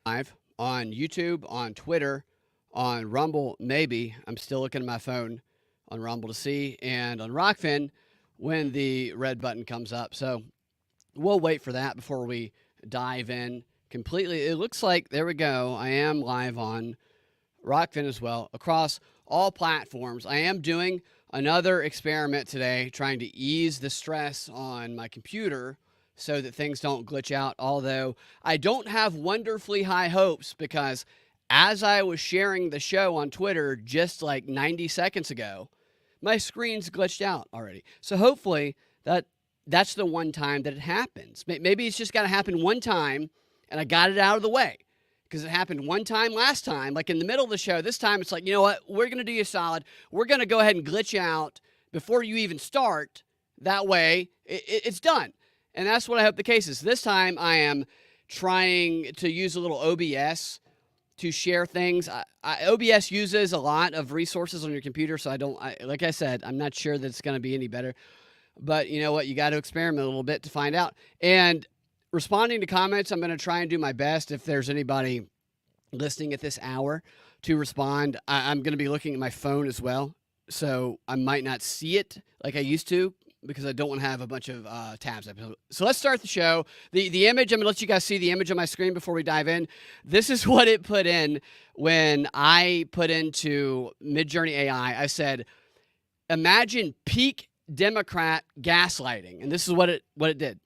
live on YouTube, on Twitter, on Rumble, maybe. I'm still looking at my phone on Rumble to see, and on Rockfin when the red button comes up. So we'll wait for that before we dive in completely. It looks like, there we go. I am live on Rockfin as well, across all platforms. I am doing another experiment today, trying to ease the stress on my computer so that things don't glitch out. Although I don't have wonderfully high hopes, because as I was sharing the show on Twitter just like 90 seconds ago, my screen's glitched out already. So hopefully that's the one time that it happens. Maybe it's just got to happen one time and I got it out of the way, because it happened one time last time, like in the middle of the show. This time it's like, you know what? We're going to do you a solid. We're going to go ahead and glitch out before you even start. That way it's done. And that's what I hope the case is. This time I am trying to use a little OBS to share things. OBS uses a lot of resources on your computer, so like I said, I'm not sure that it's going to be any better. But you know what? You got to experiment a little bit to find out. And responding to comments, I'm going to try and do my best. If there's anybody listening at this hour to respond, I'm going to be looking at my phone as well. So I might not see it like I used to, because I don't want to have a bunch of tabs up. So let's start the show. The image, I'm going to let you guys see the image on my screen before we dive in. This is what it put in when I put into Midjourney AI. I said, imagine peak Democrat gaslighting. And this is what it did.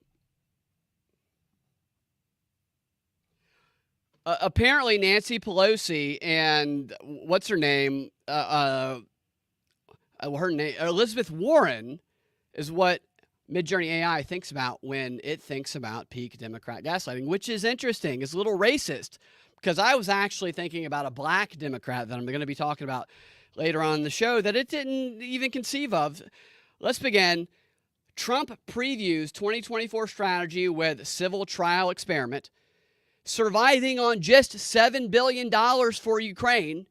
Apparently Nancy Pelosi and what's her name? Her name, Elizabeth Warren, is what Midjourney AI thinks about when it thinks about peak Democrat gaslighting, which is interesting. It's a little racist, because I was actually thinking about a black Democrat that I'm going to be talking about later on in the show that it didn't even conceive of. Let's begin. Trump previews 2024 strategy with civil trial experiment, surviving on just $7 billion for Ukraine,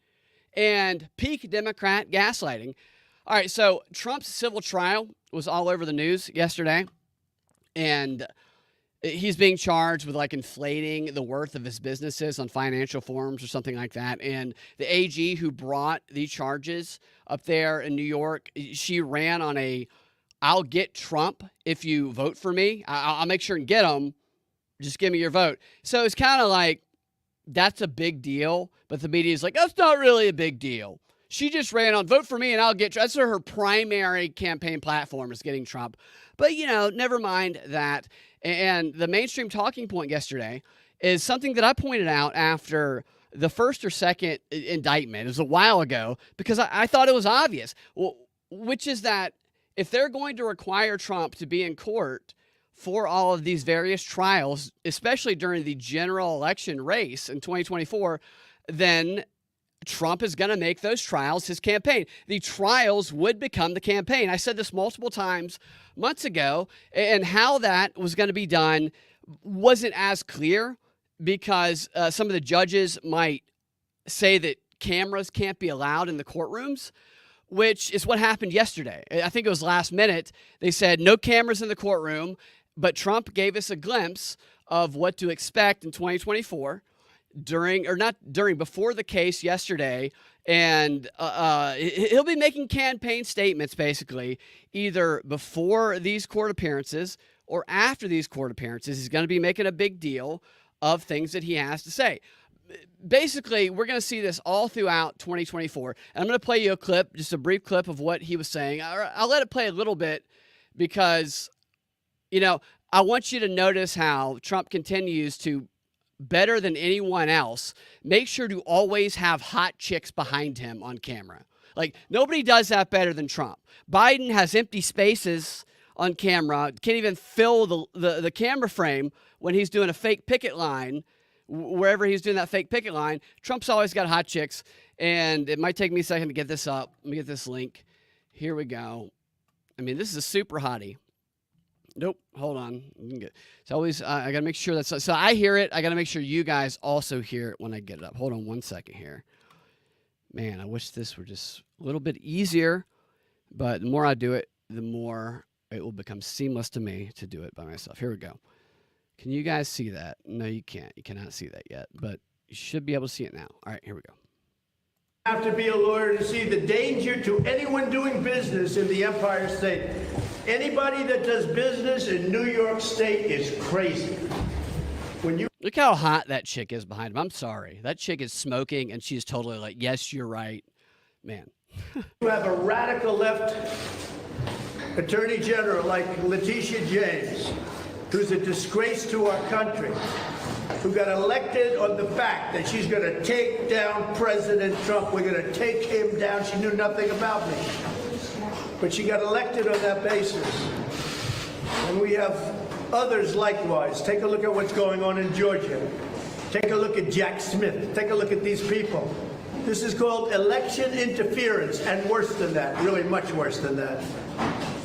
and peak Democrat gaslighting. All right, so Trump's civil trial was all over the news yesterday, and he's being charged with like inflating the worth of his businesses on financial forums or something like that. And the AG who brought the charges up there in New York, she ran on I'll get Trump if you vote for me. I'll make sure and get him. Just give me your vote. So it's kind of like, that's a big deal, but the media is like, that's not really a big deal. She just ran on, vote for me and I'll get Trump. That's her primary campaign platform, is getting Trump. But, never mind that. And the mainstream talking point yesterday is something that I pointed out after the first or second indictment. It was a while ago, because I thought it was obvious, which is that if they're going to require Trump to be in court for all of these various trials, especially during the general election race in 2024, then Trump is going to make those trials his campaign. The trials would become the campaign. I said this multiple times months ago, and how that was going to be done wasn't as clear, because some of the judges might say that cameras can't be allowed in the courtrooms, which is what happened yesterday. I think it was last minute. They said no cameras in the courtroom, but Trump gave us a glimpse of what to expect in 2024. Before the case yesterday, and he'll be making campaign statements basically either before these court appearances or after these court appearances. He's going to be making a big deal of things that he has to say. Basically, we're going to see this all throughout 2024. And I'm going to play you a clip, just a brief clip of what he was saying. I'll let it play a little bit, because, I want you to notice how Trump continues to, better than anyone else, make sure to always have hot chicks behind him on camera. Like, nobody does that better than Trump. Biden has empty spaces on camera, can't even fill the camera frame when he's doing a fake picket line, wherever he's doing that fake picket line. Trump's always got hot chicks, and it might take me a second to get this up. Let me get this link. Here we go. I mean, this is a super hottie. Nope. Hold on. It's always, I got to make sure that's, so I hear it. I got to make sure you guys also hear it when I get it up. Hold on one second here. Man, I wish this were just a little bit easier, but the more I do it, the more it will become seamless to me to do it by myself. Here we go. Can you guys see that? No, you can't. You cannot see that yet, but You should be able to see it now. All right, here we go. Have to be a lawyer to see the danger to anyone doing business in the Empire State. Anybody that does business in New York State is crazy. When you Look how hot that chick is behind him. I'm sorry. That chick is smoking, and she's totally like, yes, you're right. Man. You have a radical left attorney general like Letitia James, who's a disgrace to our country, who got elected on the fact that she's going to take down President Trump. We're going to take him down. She knew nothing about me. But she got elected on that basis. And we have others likewise. Take a look at what's going on in Georgia. Take a look at Jack Smith. Take a look at these people. This is called election interference, and worse than that, really much worse than that.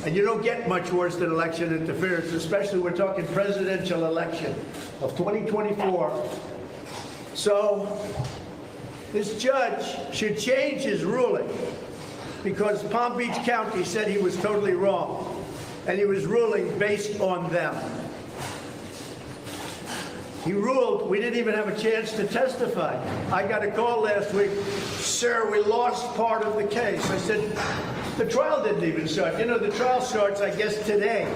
And you don't get much worse than election interference, especially we're talking presidential election of 2024. So this judge should change his ruling because Palm Beach County said he was totally wrong, and he was ruling based on them. He ruled we didn't even have a chance to testify. I got a call last week, sir, we lost part of the case. I said, the trial didn't even start. You know, the trial starts, I guess, today.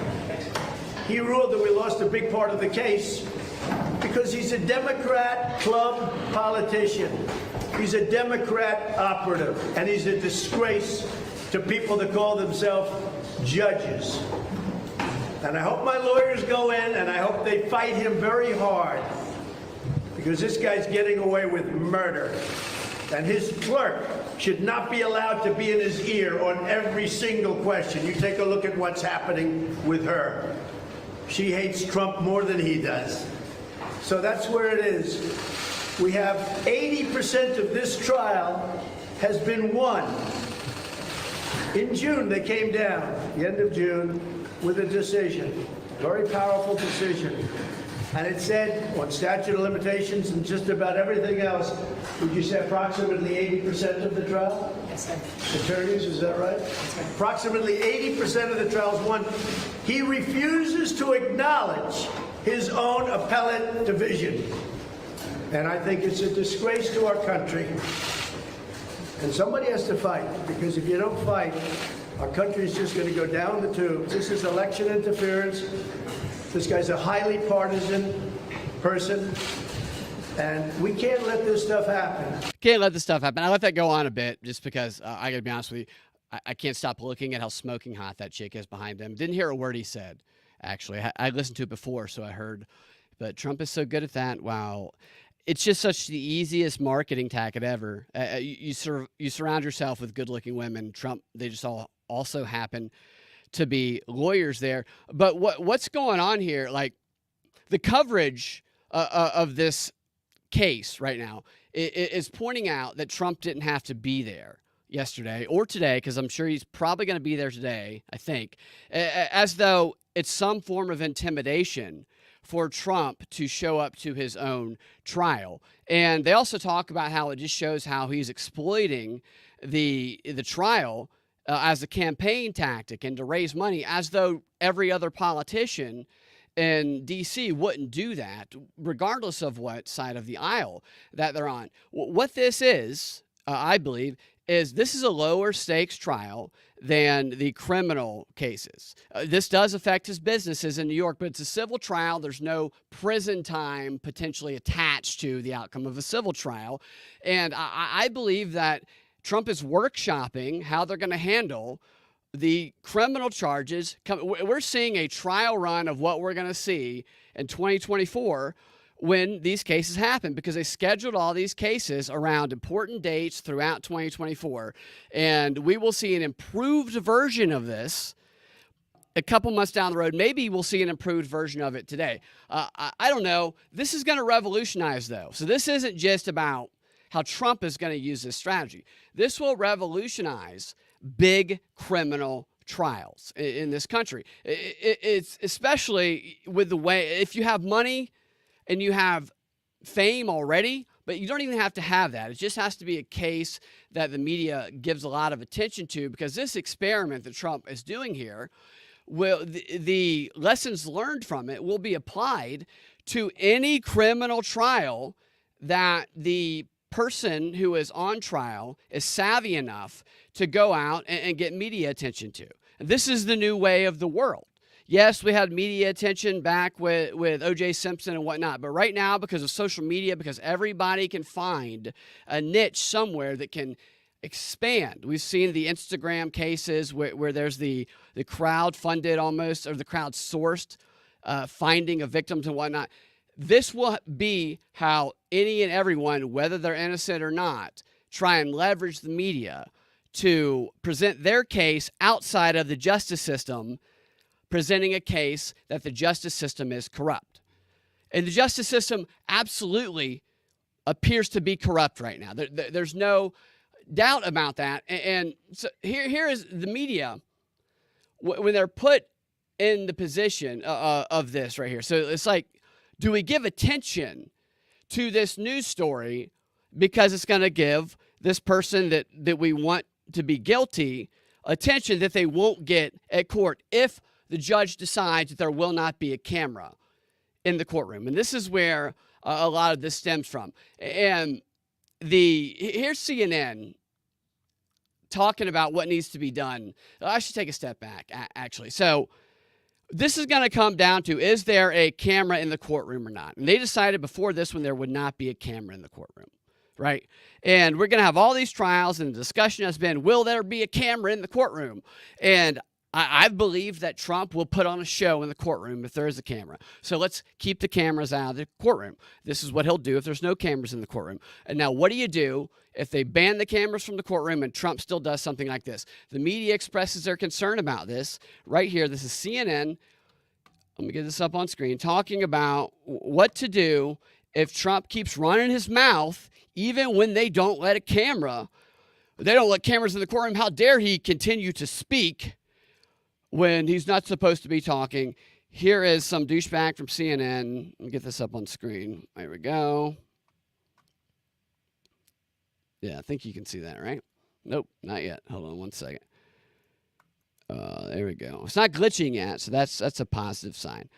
He ruled that we lost a big part of the case because he's a Democrat club politician. He's a Democrat operative, and he's a disgrace to people that call themselves judges. And I hope my lawyers go in, and I hope they fight him very hard, because this guy's getting away with murder. And his clerk should not be allowed to be in his ear on every single question. You take a look at what's happening with her. She hates Trump more than he does. So that's where it is. We have 80% of this trial has been won. In June, they came down, the end of June, with a decision, very powerful decision. And it said on statute of limitations and just about everything else, would you say approximately 80% of the trial? Yes, sir. Attorneys, is that right? That's right. Approximately 80% of the trials won. He refuses to acknowledge his own appellate division. And I think it's a disgrace to our country. And somebody has to fight, because if you don't fight, our country is just going to go down the tubes. This is election interference. This guy's a highly partisan person, and we can't let this stuff happen. Can't let this stuff happen. I let that go on a bit just because I got to be honest with you. I can't stop looking at how smoking hot that chick is behind him. Didn't hear a word he said, actually. I listened to it before, so I heard. But Trump is so good at that. Wow. It's just such the easiest marketing tactic ever. You surround yourself with good-looking women. Trump, they just all also happen to be lawyers there. But what's going on here? Like, the coverage of this case right now is pointing out that Trump didn't have to be there yesterday or today, because I'm sure he's probably going to be there today, I think, as though it's some form of intimidation for Trump to show up to his own trial. And they also talk about how it just shows how he's exploiting the trial as a campaign tactic and to raise money, as though every other politician in D.C. wouldn't do that, regardless of what side of the aisle that they're on. What this is, I believe, is this is a lower stakes trial than the criminal cases. This does affect his businesses in New York, but it's a civil trial. There's no prison time potentially attached to the outcome of a civil trial. And I believe that Trump is workshopping how they're going to handle the criminal charges. We're seeing a trial run of what we're going to see in 2024 when these cases happen, because they scheduled all these cases around important dates throughout 2024. And we will see an improved version of this a couple months down the road. Maybe we'll see an improved version of it today. I don't know. This is going to revolutionize, though. So this isn't just about how Trump is going to use this strategy. This will revolutionize big criminal trials in this country. It's especially with the way, if you have money and you have fame already, but you don't even have to have that. It just has to be a case that the media gives a lot of attention to, because this experiment that Trump is doing here, the lessons learned from it will be applied to any criminal trial that the person who is on trial is savvy enough to go out and get media attention to. And this is the new way of the world. Yes, we had media attention back with O.J. Simpson and whatnot, but right now, because of social media, because everybody can find a niche somewhere that can expand. We've seen the Instagram cases where there's the crowd-funded almost, or the crowd-sourced finding of victims and whatnot. This will be how any and everyone, whether they're innocent or not, try and leverage the media to present their case outside of the justice system, presenting a case that the justice system is corrupt. And the justice system absolutely appears to be corrupt right now. There's no doubt about that. And so here is the media when they're put in the position of this right here. So it's like, do we give attention to this news story because it's going to give this person that we want to be guilty attention that they won't get at court if the judge decides that there will not be a camera in the courtroom? And this is where a lot of this stems from. And here's CNN talking about what needs to be done. I should take a step back, actually. So this is going to come down to, is there a camera in the courtroom or not? And they decided before this one there would not be a camera in the courtroom, right? And we're going to have all these trials, and the discussion has been, will there be a camera in the courtroom? And I believe that Trump will put on a show in the courtroom if there is a camera. So let's keep the cameras out of the courtroom. This is what he'll do if there's no cameras in the courtroom. And now what do you do if they ban the cameras from the courtroom and Trump still does something like this? The media expresses their concern about this right here. This is CNN. Let me get this up on screen, talking about what to do if Trump keeps running his mouth even when they don't let a camera. They don't let cameras in the courtroom. How dare he continue to speak when he's not supposed to be talking? Here is some douchebag from CNN. Let me get this up on screen. There we go. Yeah, I think you can see that, right? Nope, not yet. Hold on one second. There we go. It's not glitching yet, so that's a positive sign.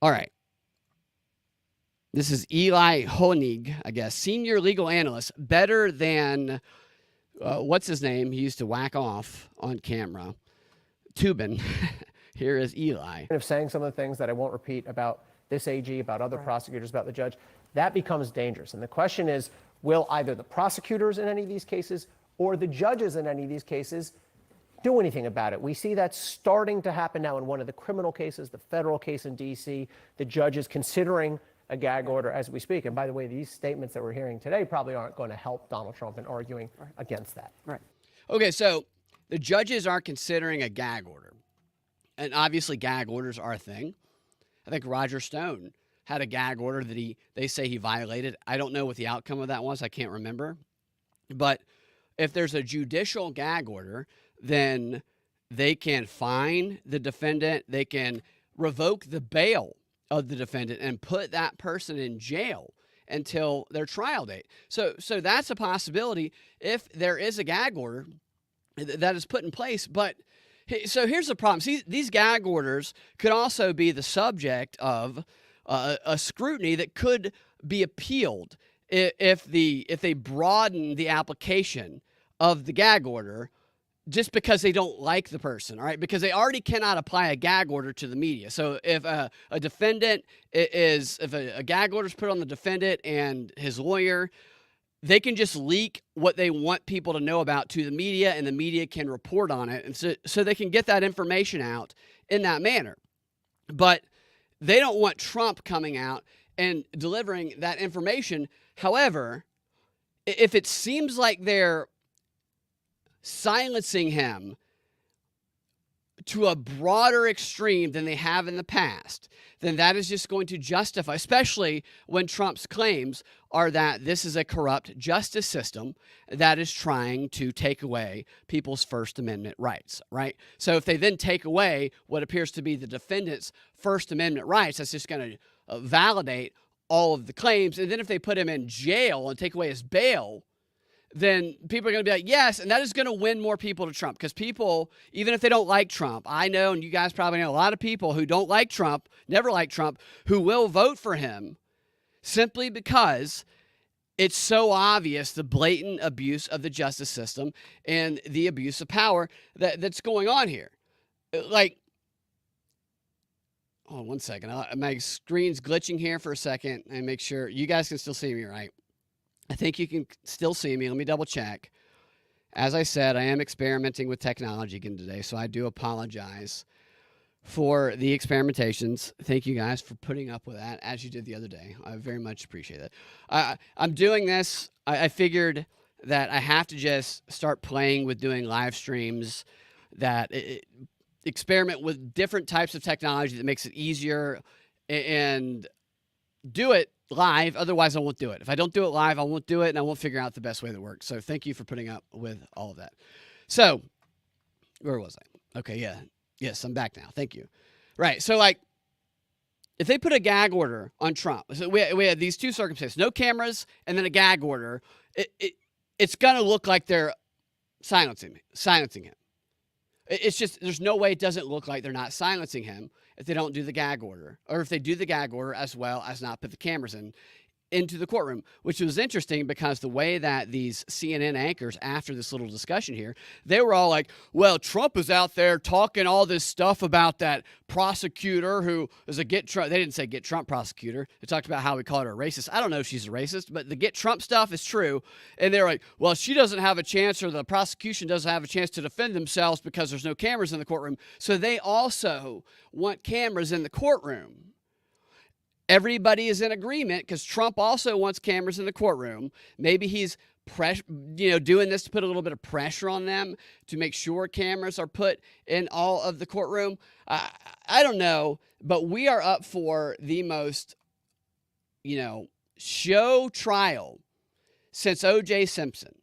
All right. This is Eli Honig, I guess, senior legal analyst, better than, what's his name? He used to whack off on camera. Tubin. Here is Eli. Of saying some of the things that I won't repeat about this AG, about other prosecutors, about the judge, that becomes dangerous. And the question is, will either the prosecutors in any of these cases or the judges in any of these cases do anything about it? We see that starting to happen now in one of the criminal cases, the federal case in D.C. The judge is considering a gag order as we speak. And by the way, these statements that we're hearing today probably aren't going to help Donald Trump in arguing against that. Right. Okay, so the judges are considering a gag order. And obviously gag orders are a thing. I think Roger Stone had a gag order that they say he violated. I don't know what the outcome of that was. I can't remember. But if there's a judicial gag order, then they can fine the defendant. They can revoke the bail of the defendant and put that person in jail until their trial date. So that's a possibility if there is a gag order that is put in place. But so here's the problem. See, these gag orders could also be the subject of a scrutiny that could be appealed if they broaden the application of the gag order just because they don't like the person, all right? Because they already cannot apply a gag order to the media. So if a defendant if a gag order is put on the defendant and his lawyer, they can just leak what they want people to know about to the media, and the media can report on it. And so they can get that information out in that manner. But they don't want Trump coming out and delivering that information. However, if it seems like they're silencing him to a broader extreme than they have in the past, then that is just going to justify, especially when Trump's claims are that this is a corrupt justice system that is trying to take away people's First Amendment rights, right? So if they then take away what appears to be the defendant's First Amendment rights, that's just going to validate all of the claims. And then if they put him in jail and take away his bail, then people are going to be like, yes, and that is going to win more people to Trump. Because people, even if they don't like Trump, I know, and you guys probably know, a lot of people who don't like Trump, never like Trump, who will vote for him simply because it's so obvious the blatant abuse of the justice system and the abuse of power that's going on here. Like, hold on one second. My screen's glitching here for a second and make sure you guys can still see me, right? I think you can still see me. Let me double check. As I said, I am experimenting with technology again today, so I do apologize for the experimentations. Thank you guys for putting up with that as you did the other day. I very much appreciate it. I'm doing this. I figured that I have to just start playing with doing live streams that experiment with different types of technology that makes it easier and do it live. Otherwise, I won't do it. If I don't do it live, I won't do it, and I won't figure out the best way that works. So thank you for putting up with all of that. So where was I? Okay, yeah. Yes, I'm back now. Thank you. Right. So, like, if they put a gag order on Trump, so we had these two circumstances, no cameras and then a gag order, it's going to look like they're silencing him. It's just, there's no way it doesn't look like they're not silencing him if they don't do the gag order, or if they do the gag order as well as not put the cameras into the courtroom, which was interesting because the way that these CNN anchors, after this little discussion here, they were all like, well, Trump is out there talking all this stuff about that prosecutor who is a Get Trump. They didn't say Get Trump prosecutor. They talked about how we called her a racist. I don't know if she's a racist, but the Get Trump stuff is true. And they're like, well, she doesn't have a chance, or the prosecution doesn't have a chance to defend themselves because there's no cameras in the courtroom. So they also want cameras in the courtroom. Everybody is in agreement because Trump also wants cameras in the courtroom. Maybe he's doing this to put a little bit of pressure on them to make sure cameras are put in all of the courtroom. I don't know, but we are up for the most, show trial since O.J. Simpson.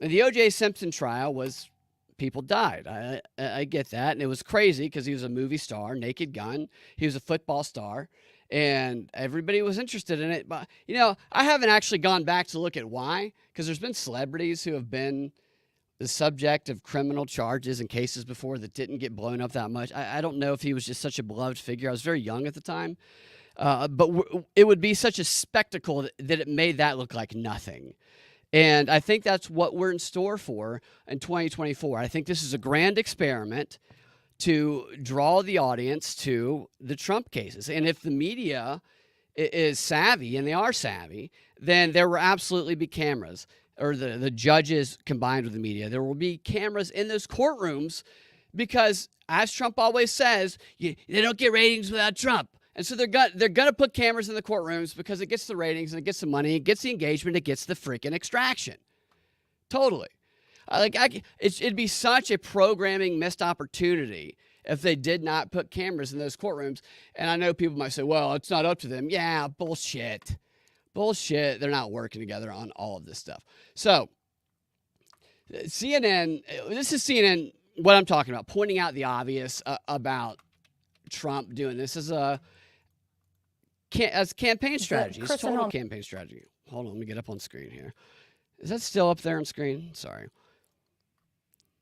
And the O.J. Simpson trial was, people died. I get that. And it was crazy because he was a movie star, Naked Gun. He was a football star. And everybody was interested in it. But, I haven't actually gone back to look at why, because there's been celebrities who have been the subject of criminal charges and cases before that didn't get blown up that much. I don't know if he was just such a beloved figure. I was very young at the time. But it would be such a spectacle that it made that look like nothing. And I think that's what we're in store for in 2024. I think this is a grand experiment to draw the audience to the Trump cases. And if the media is savvy, and they are savvy, then there will absolutely be cameras, or the judges combined with the media. There will be cameras in those courtrooms because, as Trump always says, they don't get ratings without Trump. And so they're gonna put cameras in the courtrooms because it gets the ratings and it gets the money, it gets the engagement, it gets the freaking extraction. Totally. It'd be such a programming missed opportunity if they did not put cameras in those courtrooms. And I know people might say, well, it's not up to them. Yeah, bullshit. Bullshit. They're not working together on all of this stuff. So CNN, this is CNN, what I'm talking about, pointing out the obvious about Trump doing this as campaign strategy. It's total campaign strategy. Hold on, let me get up on screen here. Is that still up there on screen? Sorry.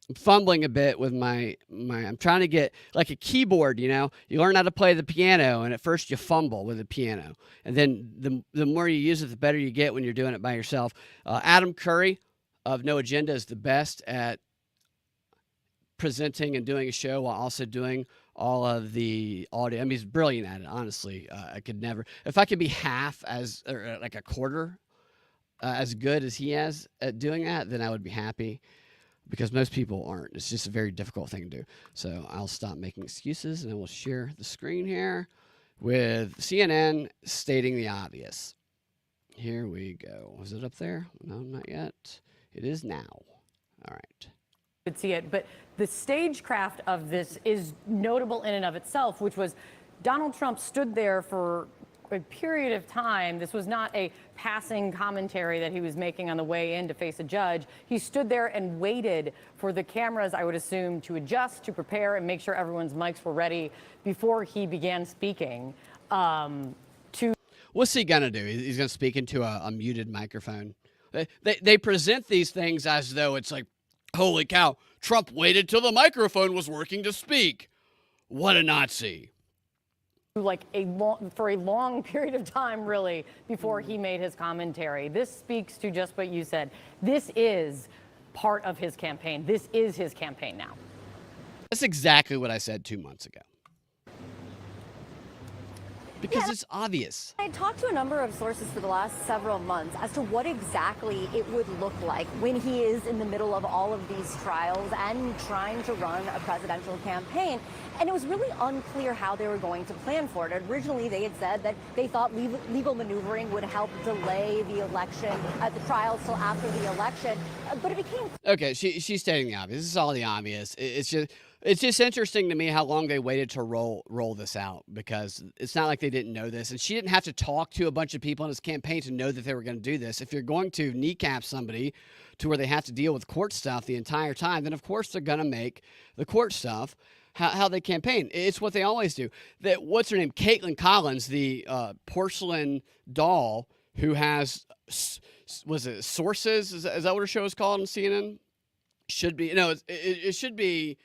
I'm fumbling a bit with I'm trying to get like a keyboard, you learn how to play the piano, and at first you fumble with the piano. And then the more you use it, the better you get when you're doing it by yourself. Adam Curry of No Agenda is the best at presenting and doing a show while also doing all of the audio. I mean, he's brilliant at it, honestly. I could never, if I could be half or like a quarter as good as he is at doing that, then I would be happy. Because most people aren't. It's just a very difficult thing to do. So I'll stop making excuses, and then we'll share the screen here with CNN stating the obvious. Here we go. Was it up there? No, not yet. It is now. All right. Could see it, but the stagecraft of this is notable in and of itself, which was Donald Trump stood there for a period of time. This was not a passing commentary that he was making on the way in to face a judge. He stood there and waited for the cameras, I would assume, to adjust, to prepare, and make sure everyone's mics were ready before he began speaking. What's he gonna do? He's gonna speak into a muted microphone. They present these things as though it's like, holy cow, Trump waited till the microphone was working to speak. What a Nazi. like for a long period of time, really, before he made his commentary. This speaks to just what you said. This is part of his campaign. This is his campaign now. That's exactly what I said 2 months ago. Because it's obvious. I talked to a number of sources for the last several months as to what exactly it would look like when he is in the middle of all of these trials and trying to run a presidential campaign. And it was really unclear how they were going to plan for it. Originally, they had said that they thought legal maneuvering would help delay the election, the trials till after the election. But it became... Okay, she's stating the obvious. This is all the obvious. It's just interesting to me how long they waited to roll this out, because it's not like they didn't know this. And she didn't have to talk to a bunch of people in his campaign to know that they were going to do this. If you're going to kneecap somebody to where they have to deal with court stuff the entire time, then of course they're going to make the court stuff how they campaign. It's what they always do. What's her name? Caitlin Collins, the porcelain doll who has, was it Sources? Is that what her show is called on CNN? Should be. No, it should be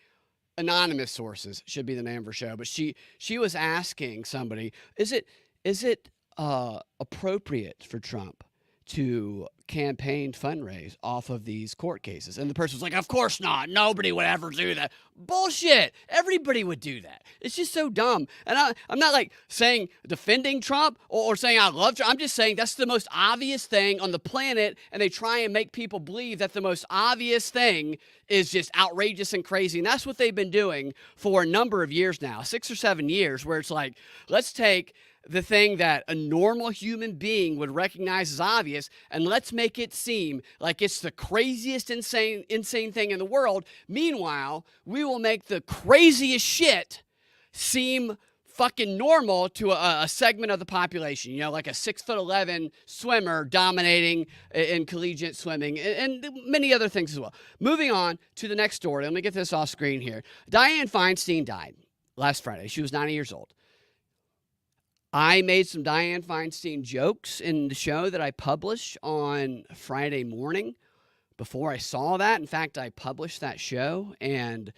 Anonymous Sources should be the name of her show. But she was asking somebody, is it appropriate for Trump to campaign fundraise off of these court cases? And the person was like, of course not. Nobody would ever do that. Bullshit. Everybody would do that. It's just so dumb. And I'm not like saying defending Trump or saying I love Trump. I'm just saying that's the most obvious thing on the planet. And they try and make people believe that the most obvious thing is just outrageous and crazy. And that's what they've been doing for a number of years now, 6 or 7 years, where it's like, let's take the thing that a normal human being would recognize as obvious, and let's make it seem like it's the craziest, insane thing in the world. Meanwhile, we will make the craziest shit seem fucking normal to a segment of the population, you know, like a 6'11" swimmer dominating in collegiate swimming and many other things as well. Moving on to the next story. Let me get this off screen here. Dianne Feinstein died last Friday. She was 90 years old. I made some Dianne Feinstein jokes in the show that I published on Friday morning before I saw that. In fact, I published that show, and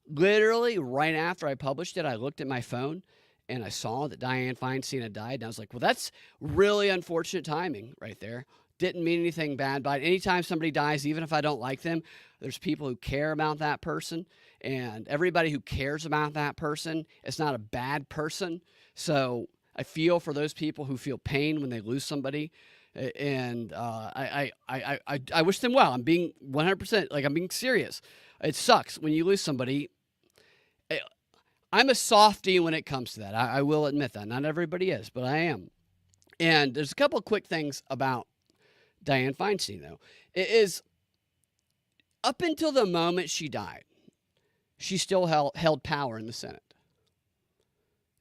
literally right after I published it, I looked at my phone and I saw that Dianne Feinstein had died. And I was like, well, that's really unfortunate timing right there. Didn't mean anything bad by it. Anytime somebody dies, even if I don't like them, there's people who care about that person. And everybody who cares about that person, it's not a bad person. So I feel for those people who feel pain when they lose somebody, and I wish them well. I'm being 100%, like, I'm being serious. It sucks when you lose somebody. I'm a softie when it comes to that. I will admit that. Not everybody is, but I am. And there's a couple of quick things about Dianne Feinstein, though. It is, up until the moment she died, she still held power in the Senate.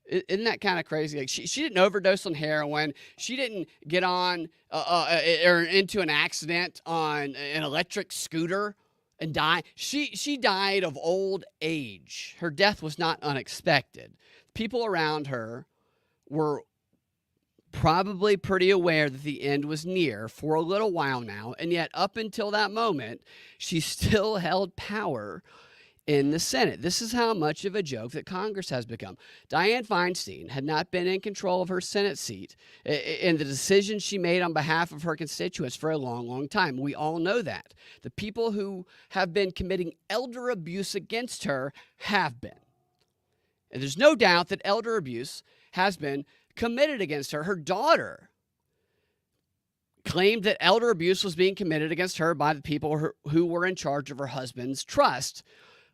Isn't that kind of crazy? Like she didn't overdose on heroin. She didn't get on or into an accident on an electric scooter and die. She died of old age. Her death was not unexpected. People around her were probably pretty aware that the end was near for a little while now, and yet up until that moment, she still held power in the Senate. This is how much of a joke that Congress has become. Dianne Feinstein had not been in control of her Senate seat in the decisions she made on behalf of her constituents for a long, long time. We all know that. The people who have been committing elder abuse against her have been. And there's no doubt that elder abuse has been committed against her. Her daughter claimed that elder abuse was being committed against her by the people who were in charge of her husband's trust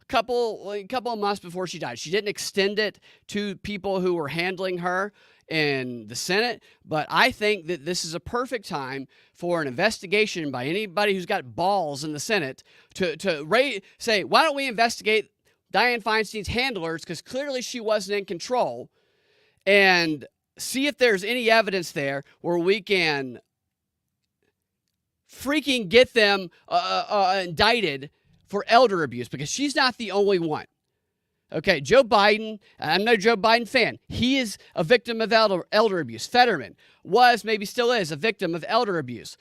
a couple of months before she died. She didn't extend it to people who were handling her in the Senate, but I think that this is a perfect time for an investigation by anybody who's got balls in the Senate to say, why don't we investigate Dianne Feinstein's handlers, because clearly she wasn't in control, and see if there's any evidence there where we can freaking get them indicted for elder abuse, because she's not the only one. Okay, Joe Biden, I'm no Joe Biden fan. He is a victim of elder abuse. Fetterman was, maybe still is, a victim of elder abuse.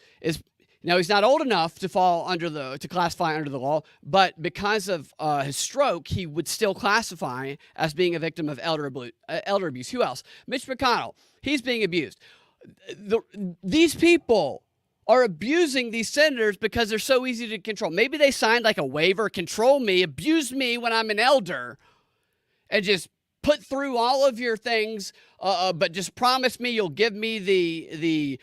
Now, he's not old enough to classify under the law, but because of his stroke, he would still classify as being a victim of elder abuse. Who else? Mitch McConnell. He's being abused. These people are abusing these senators because they're so easy to control. Maybe they signed like a waiver, control me, abuse me when I'm an elder, and just put through all of your things, but just promise me you'll give me the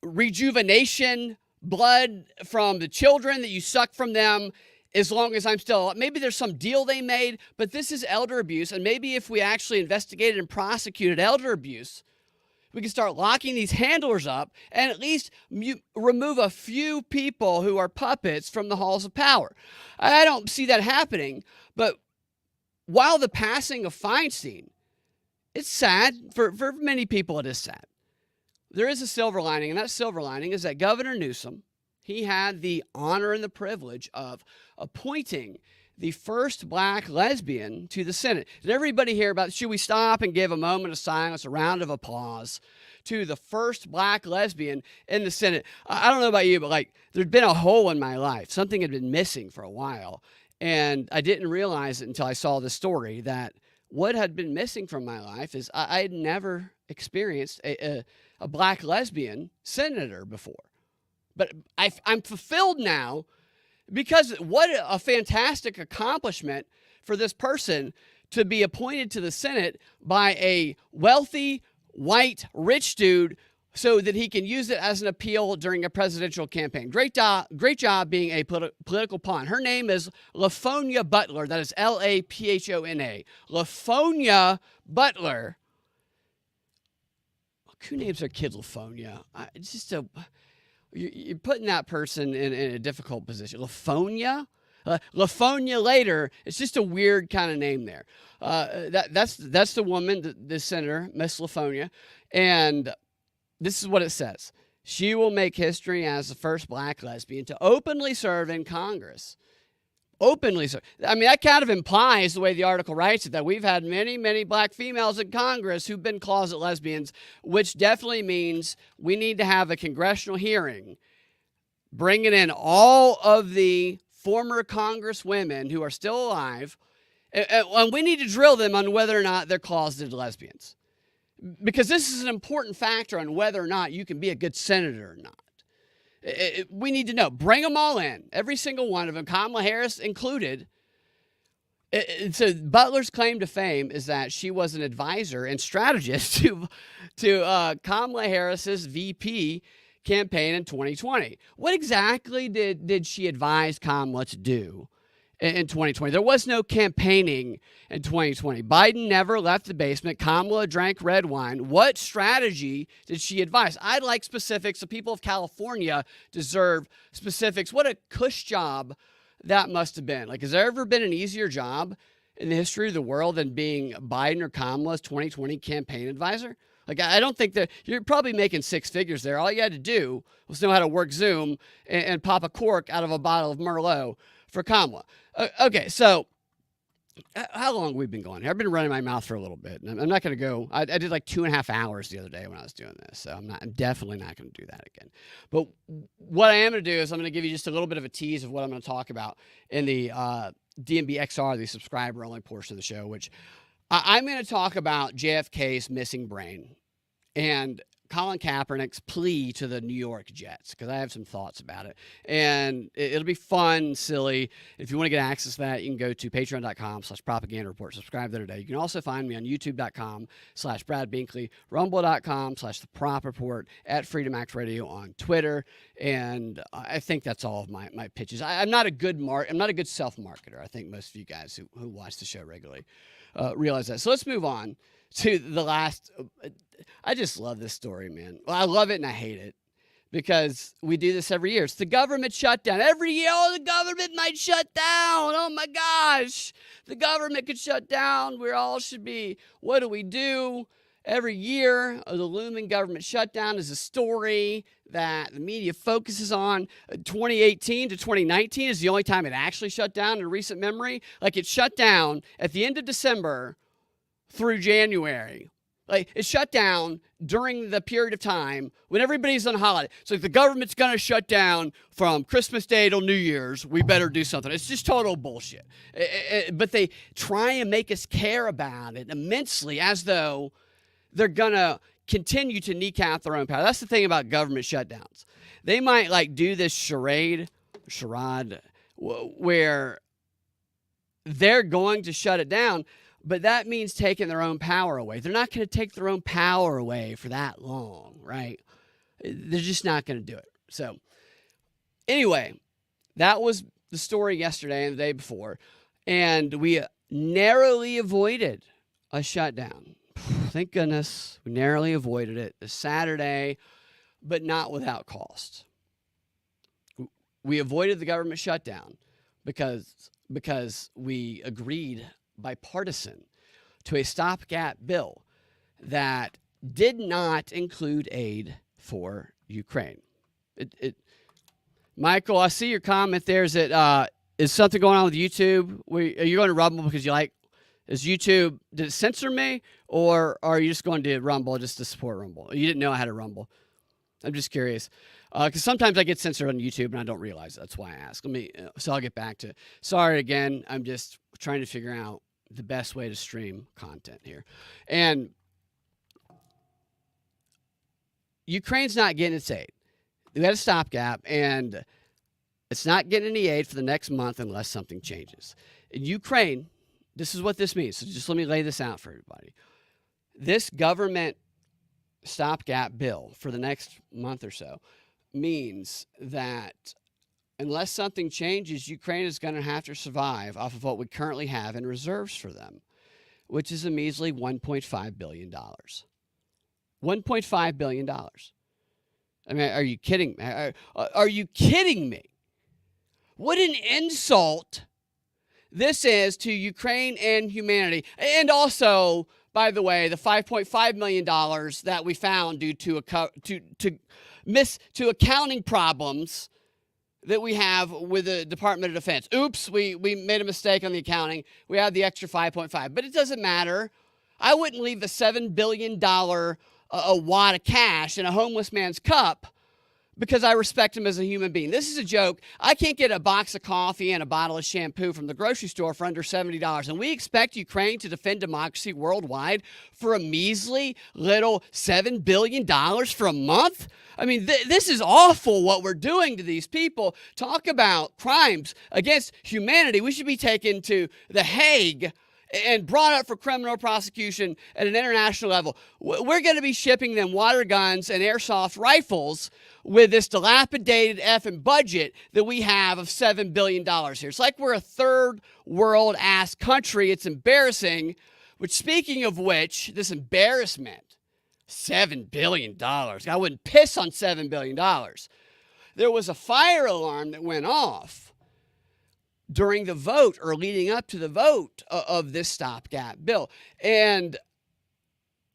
rejuvenation blood from the children that you suck from them as long as I'm still. Maybe there's some deal they made, but this is elder abuse. And maybe if we actually investigated and prosecuted elder abuse, we can start locking these handlers up and at least remove a few people who are puppets from the halls of power. I don't see that happening, but while the passing of Feinstein, it's sad. For many people, it is sad. There is a silver lining, and that silver lining is that Governor Newsom, he had the honor and the privilege of appointing the first black lesbian to the Senate. Did everybody hear about it? Should we stop and give a moment of silence, a round of applause to the first black lesbian in the Senate? I don't know about you, but like there'd been a hole in my life. Something had been missing for a while, and I didn't realize it until I saw the story that what had been missing from my life is I had never experienced a black lesbian senator before. But I'm fulfilled now because what a fantastic accomplishment for this person to be appointed to the Senate by a wealthy, white, rich dude so that he can use it as an appeal during a presidential campaign. Great job being a political pawn. Her name is LaFonia Butler. That is Laphona. LaFonia Butler. Who names their kid LaFonia? It's just you're putting that person in a difficult position. LaFonia? LaFonia later. It's just a weird kind of name there. That's the woman, the senator, Miss LaFonia. And this is what it says. She will make history as the first black lesbian to openly serve in Congress. Openly serve. I mean, that kind of implies, the way the article writes it, that we've had many, many black females in Congress who've been closet lesbians, which definitely means we need to have a congressional hearing bringing in all of the former congresswomen who are still alive, and we need to drill them on whether or not they're closeted lesbians. Because this is an important factor on whether or not you can be a good senator or not. We need to know. Bring them all in. Every single one of them, Kamala Harris included. So Butler's claim to fame is that she was an advisor and strategist to Kamala Harris's VP campaign in 2020. What exactly did she advise Kamala to do in 2020? There was no campaigning in 2020. Biden never left the basement. Kamala drank red wine. What strategy did she advise? I'd like specifics. The people of California deserve specifics. What a cush job that must have been. Like, has there ever been an easier job in the history of the world than being Biden or Kamala's 2020 campaign advisor? Like, I don't think that you're probably making six figures there. All you had to do was know how to work Zoom and pop a cork out of a bottle of Merlot for Kamala. Okay, so how long have we been going here? I've been running my mouth for a little bit. And I'm not going to go. I did like 2.5 hours the other day when I was doing this. So I'm definitely not going to do that again. But what I am going to do is I'm going to give you just a little bit of a tease of what I'm going to talk about in the DMB XR, the subscriber only portion of the show, which I'm going to talk about JFK's missing brain and Colin Kaepernick's plea to the New York Jets, because I have some thoughts about it. And it'll be fun, silly. If you want to get access to that, you can go to patreon.com/propaganda report. Subscribe there today. You can also find me on youtube.com/Brad Binkley, rumble.com/the prop report, at Freedom Act Radio on Twitter. And I think that's all of my pitches. I'm not a good self-marketer. I think most of you guys who watch the show regularly realize that. So let's move on to the last. I just love this story, man. Well, I love it and I hate it because we do this every year. It's the government shutdown. Every year, the government might shut down. Oh my gosh, the government could shut down. We all should be. What do we do? Every year, the looming government shutdown is a story that the media focuses on. 2018 to 2019 is the only time it actually shut down in recent memory. Like, it shut down at the end of December through January. Like, it's shut down during the period of time when everybody's on holiday. So the government's going to shut down from Christmas Day till New Year's. We better do something. It's just total bullshit. But they try and make us care about it immensely as though they're going to continue to kneecap their own power. That's the thing about government shutdowns. They might like do this charade where they're going to shut it down, but that means taking their own power away. They're not going to take their own power away for that long, right? They're just not going to do it. So anyway, that was the story yesterday and the day before, and we narrowly avoided a shutdown. Thank goodness we narrowly avoided it this Saturday, but not without cost. We avoided the government shutdown because we agreed bipartisan to a stopgap bill that did not include aid for Ukraine. Michael, I see your comment there. Is something going on with YouTube? Are you going to Rumble because you like? Is YouTube, did it censor me, or are you just going to Rumble just to support Rumble? You didn't know I had a Rumble. I'm just curious. Because sometimes I get censored on YouTube and I don't realize it. That's why I ask. So I'll get back to it. Sorry again. I'm just trying to figure out the best way to stream content here. And Ukraine's not getting its aid. We had a stopgap, and it's not getting any aid for the next month unless something changes. In Ukraine, this is what this means. So just let me lay this out for everybody. This government stopgap bill for the next month or so means that unless something changes, Ukraine is going to have to survive off of what we currently have in reserves for them, which is a measly $1.5 billion. $1.5 billion. I mean, are you kidding me? Are you kidding me? What an insult this is to Ukraine and humanity. And also, by the way, the $5.5 million that we found due to accounting problems that we have with the Department of Defense. Oops, we made a mistake on the accounting. We have the extra 5.5, but it doesn't matter. I wouldn't leave the $7 billion a wad of cash in a homeless man's cup because I respect him as a human being. This is a joke. I can't get a box of coffee and a bottle of shampoo from the grocery store for under $70. And we expect Ukraine to defend democracy worldwide for a measly little $7 billion for a month? I mean, this is awful what we're doing to these people. Talk about crimes against humanity. We should be taken to The Hague and brought up for criminal prosecution at an international level. We're going to be shipping them water guns and airsoft rifles with this dilapidated effing budget that we have of $7 billion here. It's like we're a third world ass country. It's embarrassing. Which, speaking of which, this embarrassment, $7 billion. I wouldn't piss on $7 billion. There was a fire alarm that went off during the vote or leading up to the vote of this stopgap bill. And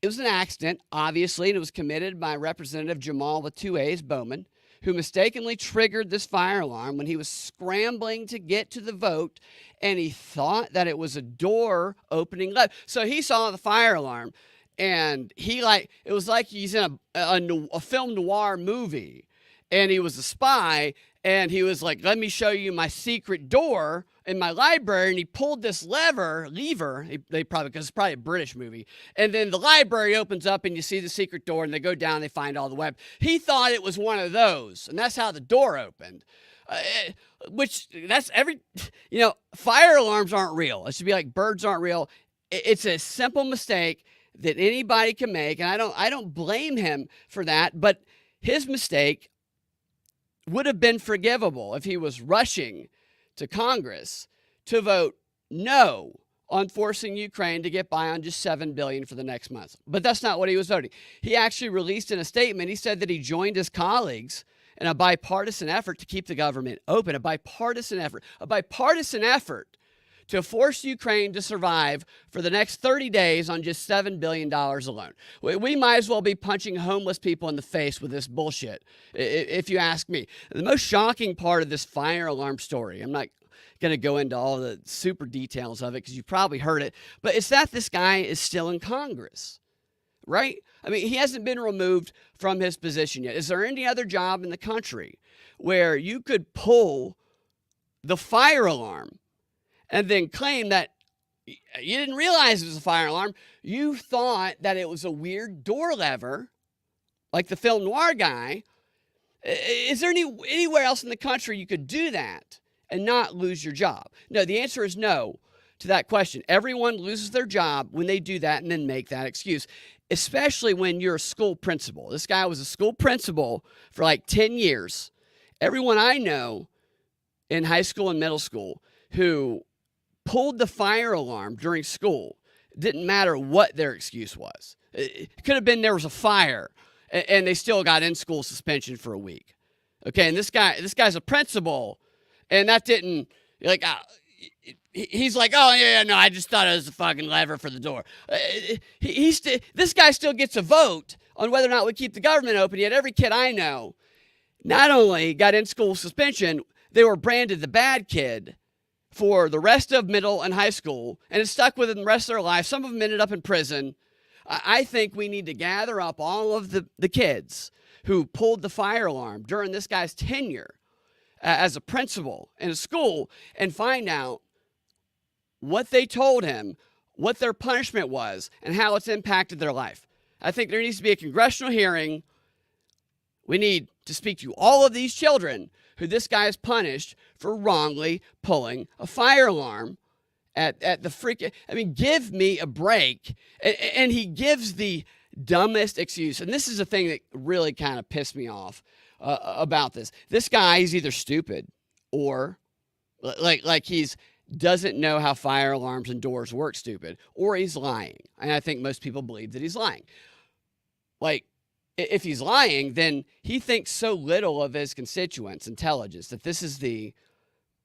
it was an accident, obviously, and it was committed by Representative Jamal with 2 A's Bowman, who mistakenly triggered this fire alarm when he was scrambling to get to the vote, and he thought that it was a door opening left. So he saw the fire alarm, and it was like he's in a film noir movie, and he was a spy, and he was like, let me show you my secret door in my library. And he pulled this lever, because it's probably a British movie. And then the library opens up and you see the secret door and they go down, they find all the web. He thought it was one of those. And that's how the door opened. Fire alarms aren't real. It should be like birds aren't real. It's a simple mistake that anybody can make. And I don't blame him for that. But his mistake would have been forgivable if he was rushing to Congress to vote no on forcing Ukraine to get by on just $7 billion for the next month. But that's not what he was voting. He actually released in a statement, he said that he joined his colleagues in a bipartisan effort to keep the government open, a bipartisan effort to force Ukraine to survive for the next 30 days on just $7 billion alone. We might as well be punching homeless people in the face with this bullshit, if you ask me. The most shocking part of this fire alarm story, I'm not going to go into all the super details of it because you probably heard it, but it's that this guy is still in Congress. right? I mean, he hasn't been removed from his position yet. Is there any other job in the country where you could pull the fire alarm and then claim that you didn't realize it was a fire alarm? You thought that it was a weird door lever, like the film noir guy. Is there anywhere else in the country you could do that and not lose your job? No, the answer is no to that question. Everyone loses their job when they do that and then make that excuse, especially when you're a school principal. This guy was a school principal for like 10 years. Everyone I know in high school and middle school who pulled the fire alarm during school, didn't matter what their excuse was. It could have been there was a fire and they still got in-school suspension for a week. Okay, and this guy's a principal, and that didn't, like, he's like, oh, yeah, no, I just thought it was a fucking lever for the door. This guy still gets a vote on whether or not we keep the government open, yet every kid I know not only got in-school suspension, they were branded the bad kid for the rest of middle and high school, and it stuck with them the rest of their life. Some of them ended up in prison. I think we need to gather up all of the kids who pulled the fire alarm during this guy's tenure as a principal in a school and find out what they told him, what their punishment was, and how it's impacted their life. I think there needs to be a congressional hearing. We need to speak to all of these children who this guy is punished for wrongly pulling a fire alarm at the freaking, I mean, give me a break. And he gives the dumbest excuse. And this is the thing that really kind of pissed me off about this. This guy is either stupid or like he's doesn't know how fire alarms and doors work, stupid, or he's lying. And I think most people believe that he's lying. Like, if he's lying, then he thinks so little of his constituents' intelligence that this is the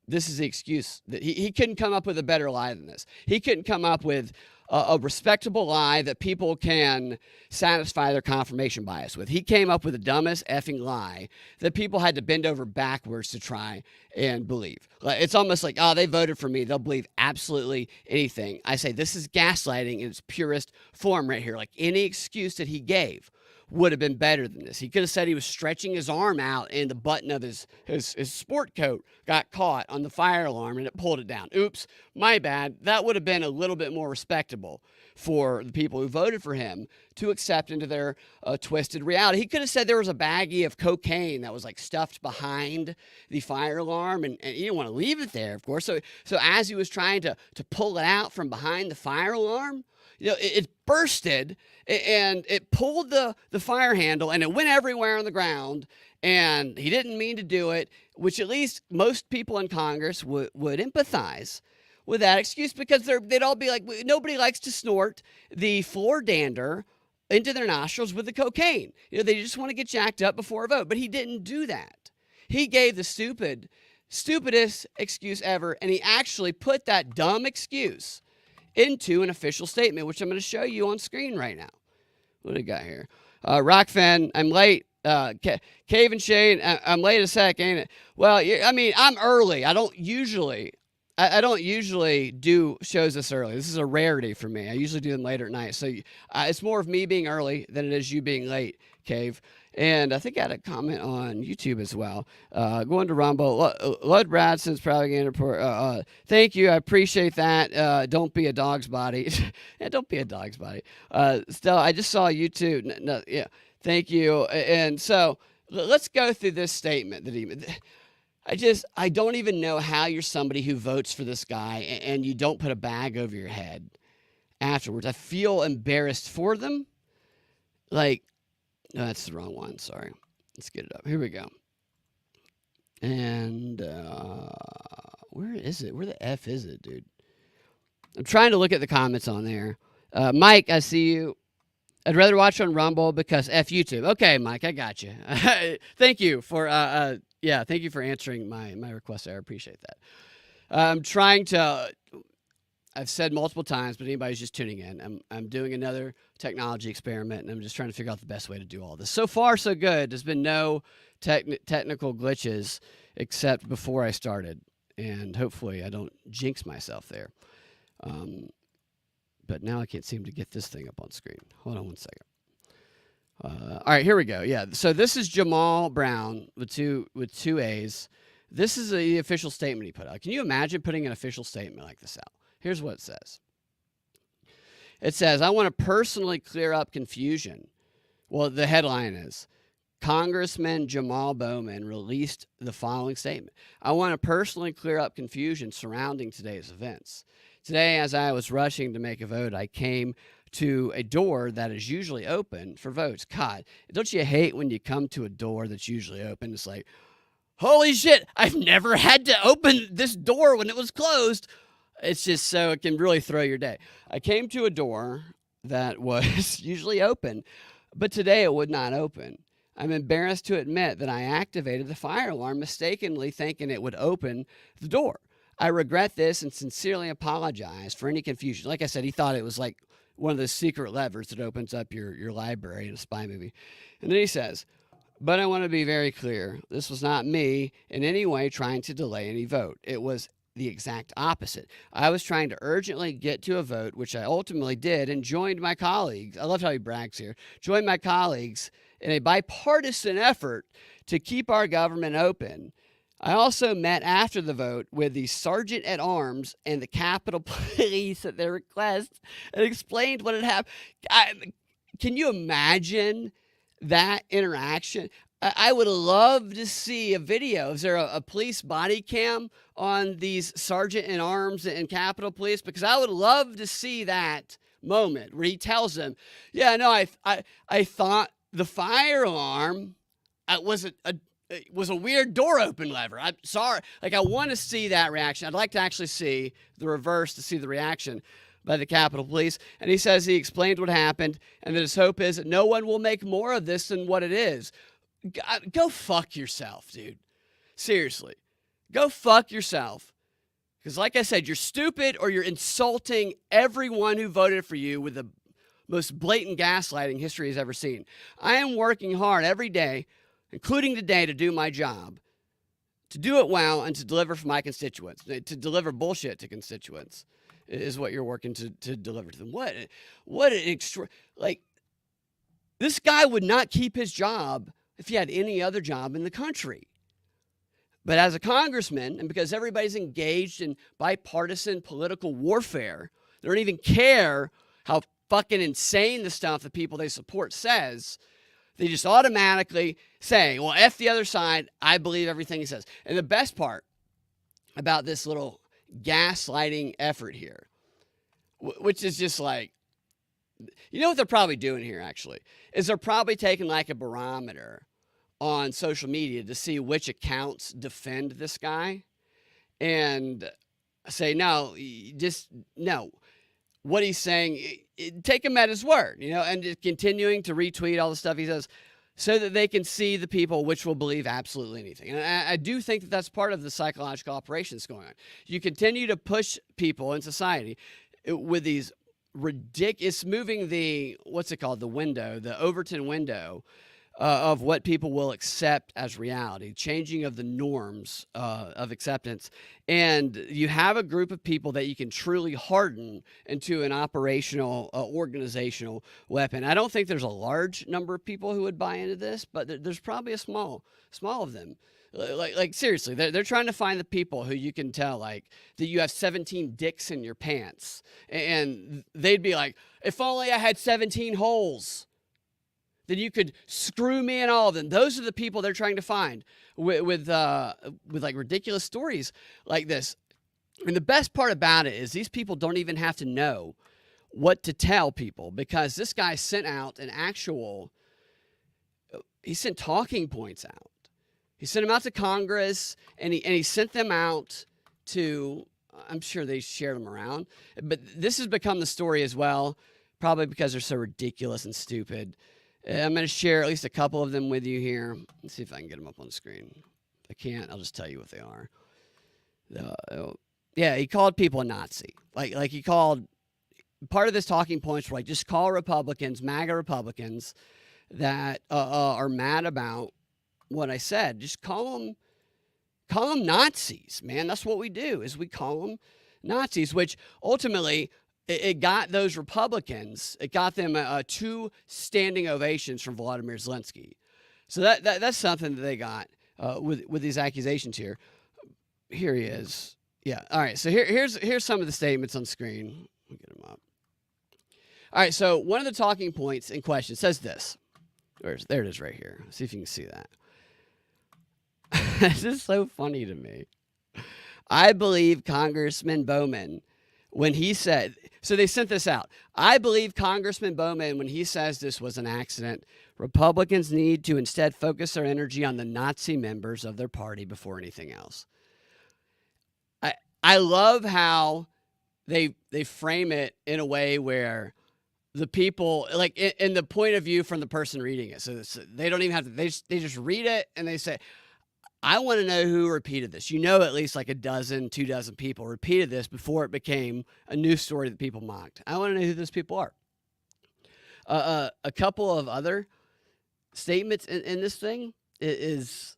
excuse. That he couldn't come up with a better lie than this. He couldn't come up with a respectable lie that people can satisfy their confirmation bias with. He came up with the dumbest effing lie that people had to bend over backwards to try and believe. It's almost like, oh, they voted for me. They'll believe absolutely anything. I say this is gaslighting in its purest form right here. Like, any excuse that he gave would have been better than this. He could have said he was stretching his arm out and the button of his sport coat got caught on the fire alarm and it pulled it down. Oops, my bad. That would have been a little bit more respectable for the people who voted for him to accept into their twisted reality. He could have said there was a baggie of cocaine that was like stuffed behind the fire alarm and he didn't want to leave it there, of course. So as he was trying to pull it out from behind the fire alarm, it bursted and it pulled the fire handle and it went everywhere on the ground. And he didn't mean to do it, which at least most people in Congress would empathize with that excuse, because they'd all be like, nobody likes to snort the floor dander into their nostrils with the cocaine. They just want to get jacked up before a vote. But he didn't do that. He gave the stupidest excuse ever, and he actually put that dumb excuse into an official statement, which I'm going to show you on screen right now. What do we got here? Rockfan, I'm late. Cave and Shane, I'm late a sec, ain't it? Well, I mean, I'm early. I don't usually do shows this early. This is a rarity for me. I usually do them later at night. So it's more of me being early than it is you being late, Cave. And I think I had a comment on YouTube as well. Going to Rumble. Lud Bradson's propaganda report. Thank you. I appreciate that. Don't be a dog's body. Yeah, don't be a dog's body. Still, I just saw YouTube. No, yeah. Thank you. And so let's go through this statement that he. I don't even know how you're somebody who votes for this guy and you don't put a bag over your head afterwards. I feel embarrassed for them. Like, no, that's the wrong one. Sorry. Let's get it up. Here we go. And where is it? Where the F is it, dude? I'm trying to look at the comments on there. Mike, I see you. I'd rather watch on Rumble because F YouTube. Okay, Mike, I got you. Thank you for thank you for answering my request. I appreciate that. I'm trying to. I've said multiple times, but anybody who's just tuning in, I'm doing another technology experiment, and I'm just trying to figure out the best way to do all this. So far, so good. There's been no technical glitches except before I started, and hopefully I don't jinx myself there. But now I can't seem to get this thing up on screen. Hold on one second. All right, here we go. Yeah, so this is Jamal Brown with two A's. This is the official statement he put out. Can you imagine putting an official statement like this out? Here's what it says. It says, I want to personally clear up confusion. Well, the headline is, Congressman Jamal Bowman released the following statement. I want to personally clear up confusion surrounding today's events. Today, as I was rushing to make a vote, I came to a door that is usually open for votes. God, don't you hate when you come to a door that's usually open? It's like, holy shit, I've never had to open this door when it was closed. It's just so it can really throw your day. I came to a door that was usually open, but today it would not open. I'm embarrassed to admit that I activated the fire alarm mistakenly thinking it would open the door. I regret this and sincerely apologize for any confusion. Like I said, he thought it was like one of those secret levers that opens up your library in a spy movie. And then he says, but I want to be very clear. This was not me in any way trying to delay any vote. It was the exact opposite. I was trying to urgently get to a vote, which I ultimately did, and joined my colleagues. I love how he brags here. Joined my colleagues in a bipartisan effort to keep our government open. I also met after the vote with the sergeant at arms and the Capitol Police at their request and explained what had happened. Can you imagine that interaction? I would love to see a video. Is there a police body cam on these sergeant in arms and Capitol Police? Because I would love to see that moment where he tells them, yeah, no, I thought the fire alarm was a weird door open lever. I'm sorry. Like, I want to see that reaction. I'd like to actually see the reverse to see the reaction by the Capitol Police. And he says he explained what happened and that his hope is that no one will make more of this than what it is. Go fuck yourself, dude. Seriously. Go fuck yourself. Because like I said, you're stupid or you're insulting everyone who voted for you with the most blatant gaslighting history has ever seen. I am working hard every day, including today, to do my job, to do it well, and to deliver for my constituents, to deliver bullshit to constituents is what you're working to deliver to them. What an extra, like, this guy would not keep his job if he had any other job in the country. But as a congressman, and because everybody's engaged in bipartisan political warfare, they don't even care how fucking insane the stuff the people they support says. They just automatically say, well, F the other side. I believe everything he says. And the best part about this little gaslighting effort here, which is just like, you know what they're probably doing here, actually, is they're probably taking like a barometer on social media to see which accounts defend this guy and say, no, what he's saying, take him at his word, and just continuing to retweet all the stuff he says so that they can see the people which will believe absolutely anything. And I do think that that's part of the psychological operation that's going on. You continue to push people in society with these ridiculous, moving the, what's it called, the window, the Overton window, of what people will accept as reality, changing of the norms of acceptance. And you have a group of people that you can truly harden into an operational, organizational weapon. I don't think there's a large number of people who would buy into this, but there's probably a small of them. Like seriously, they're trying to find the people who you can tell, like, that you have 17 dicks in your pants. And they'd be like, if only I had 17 holes, then you could screw me in all of them. Those are the people they're trying to find with like ridiculous stories like this. And the best part about it is these people don't even have to know what to tell people, because this guy sent out he sent talking points out. He sent them out to Congress, and he sent them out to, I'm sure they shared them around. But this has become the story as well, probably because they're so ridiculous and stupid. I'm going to share at least a couple of them with you here. Let's see if I can get them up on the screen. If I can't, I'll just tell you what they are. Yeah, he called people a Nazi. Like he called, part of this talking points were like, just call Republicans, MAGA Republicans, that are mad about what I said. Just call them Nazis, man. That's what we do, is we call them Nazis, which ultimately it got those Republicans, it got them 2 standing ovations from Vladimir Zelensky. So that's something that they got with these accusations here. Here he is. Yeah. All right. So here's some of the statements on screen. Let me get them up. All right. So one of the talking points in question says this. There it is right here. See if you can see that. This is so funny to me. I believe Congressman Bowman when he said, so they sent this out. I believe Congressman Bowman when he says this was an accident. Republicans need to instead focus their energy on the Nazi members of their party before anything else. I love how they frame it in a way where the people, like in the point of view from the person reading it. So they don't even have to, they just read it and they say, I want to know who repeated this. You know, at least like 2 dozen people repeated this before it became a news story that people mocked. I want to know who those people are. A couple of other statements in this thing is,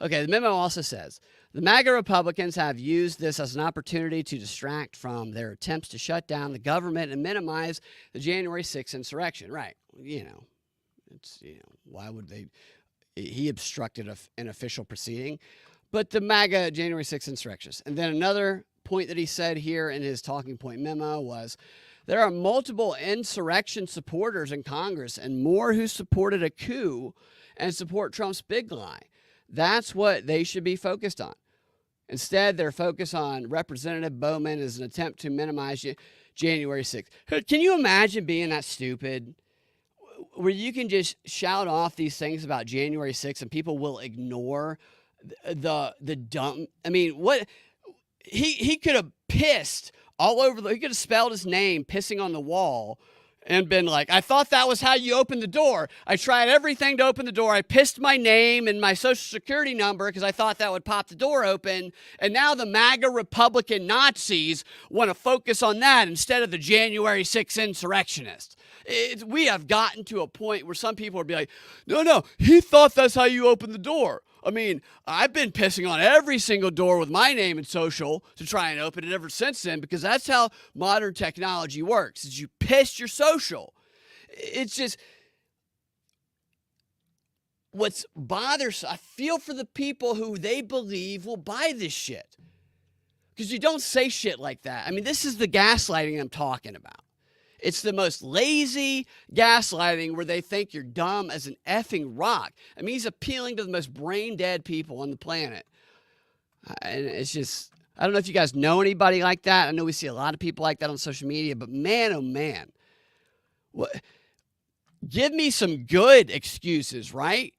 okay, the memo also says, the MAGA Republicans have used this as an opportunity to distract from their attempts to shut down the government and minimize the January 6th insurrection. Right. Why would they? He obstructed an official proceeding. But the MAGA January 6th insurrectionists. And then another point that he said here in his talking point memo was, there are multiple insurrection supporters in Congress and more who supported a coup and support Trump's big lie. That's what they should be focused on. Instead, they're focused on Representative Bowman as an attempt to minimize January 6th. Can you imagine being that stupid where you can just shout off these things about January 6th and people will ignore the dumb? I mean, what he could have pissed all over he could have spelled his name pissing on the wall and been like, I thought that was how you opened the door. I tried everything to open the door. I pissed my name and my social security number because I thought that would pop the door open. And now the MAGA Republican Nazis want to focus on that instead of the January 6th insurrectionists. We have gotten to a point where some people will be like, no, he thought that's how you opened the door. I mean, I've been pissing on every single door with my name and social to try and open it ever since then, because that's how modern technology works, is you piss your social. It's just, what's bothersome, I feel for the people who they believe will buy this shit. Because you don't say shit like that. I mean, this is the gaslighting I'm talking about. It's the most lazy gaslighting where they think you're dumb as an effing rock. I mean, he's appealing to the most brain-dead people on the planet. And it's just, I don't know if you guys know anybody like that. I know we see a lot of people like that on social media, but man, oh man. Give me some good excuses, right?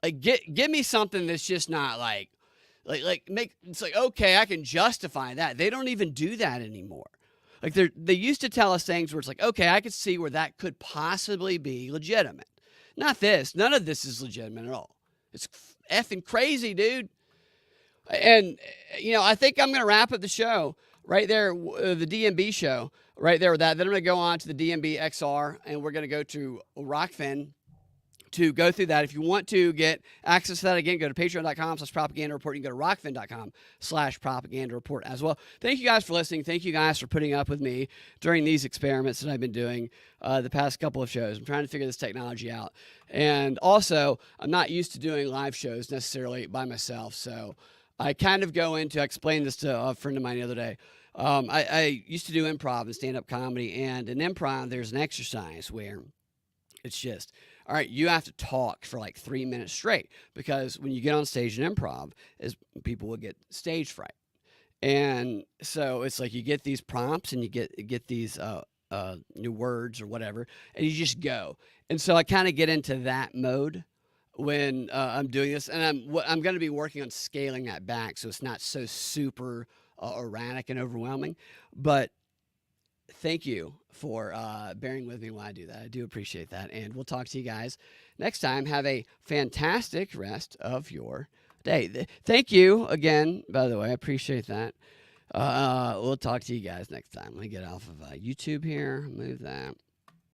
Like, give me something that's just not like it's like, okay, I can justify that. They don't even do that anymore. Like they used to tell us things where it's like, okay, I could see where that could possibly be legitimate. Not this. None of this is legitimate at all. It's effing crazy, dude. And, I think I'm going to wrap up the show right there, the DMB show right there with that. Then I'm going to go on to the DMB XR, and we're going to go to Rockfin to go through that. If you want to get access to that, again, go to patreon.com/propaganda report. You can go to rockfin.com/propaganda report as well. Thank you guys for listening. Thank you guys for putting up with me during these experiments that I've been doing the past couple of shows. I'm trying to figure this technology out. And also, I'm not used to doing live shows necessarily by myself. So I kind of go into, I explained this to a friend of mine the other day. I used to do improv and stand-up comedy. And in improv, there's an exercise where it's just, all right, you have to talk for like 3 minutes straight, because when you get on stage in improv, people will get stage fright. And so it's like you get these prompts and you get these new words or whatever, and you just go. And so I kind of get into that mode when I'm doing this, and I'm going to be working on scaling that back so it's not so super erratic and overwhelming. But thank you for bearing with me while I do that. I do appreciate that. And we'll talk to you guys next time. Have a fantastic rest of your day. Thank you again, by the way. I appreciate that. We'll talk to you guys next time. Let me get off of YouTube here. Move that.